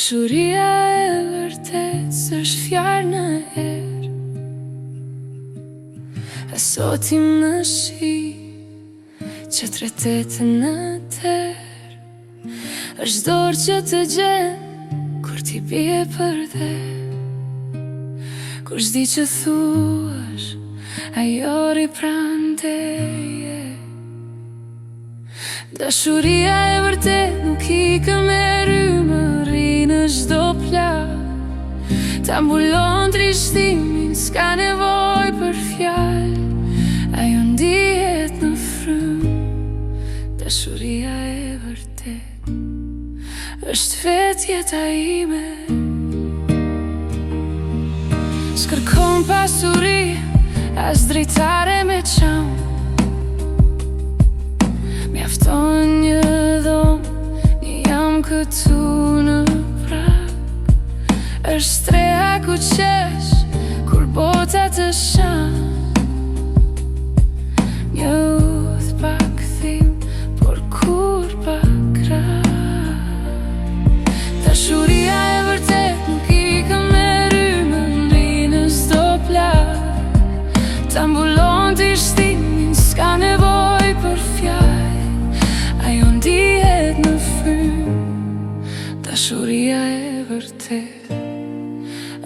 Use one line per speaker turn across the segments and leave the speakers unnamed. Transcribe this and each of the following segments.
Dashuria e vërtet s'është fjalë në erë, e sotim në shi që tretetën në terë. Është dorë që të gjen kur t'i bie për dhe, kur s'di që thuash ajo ri pranë teje. Dashuria e vërtet nuk i këmerë më ri në çdo plak, ta mbulon trishtimin, s'ka nevoj për fjalë, ajo ndihet në frymë. Dashuria e vërtet është vetë jeta ime. S'kërkon pasuri, as dritare me qam, mjafton një dhomë, një jam këtu në prak. Është streha ku qesh, kur bota të shan, një udhë pa këthim, por kur pa krah. Dashuria e vërtet nuk i këmerë më ri në çdo plak, ta mbulon trishtimin, s'ka nevoj për fjalë, ajo ndihet në frymë. Dashuria e vërtet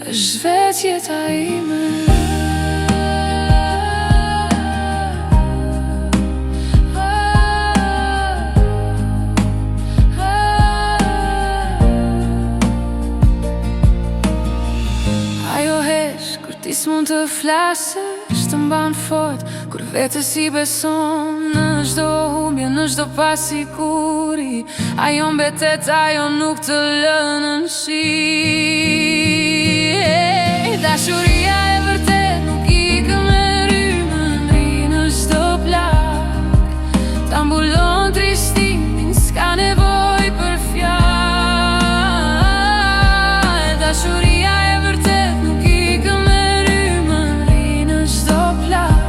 është vetë jeta ime. Ajo hesh kur ti s'mund të flasësh, të mban fort kur vetës i beson. Në çdo humbje, në çdo pasiguri, ajo mbetet, ajo nuk të lënë në shi. Dashuria e vërtet nuk i këmerë më ri në çdo plak, ta mbulon trishtimin, s'ka nevoj për fjalë. Dashuria e vërtet nuk i këmerë më ri në çdo plak,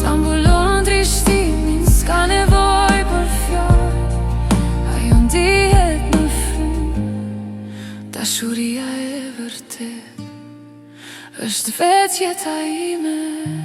ta mbulon trishtimin, s'ka nevoj për fjalë, ajo ndihet në frymë. Dashuria e vërtet është vetë jeta ime.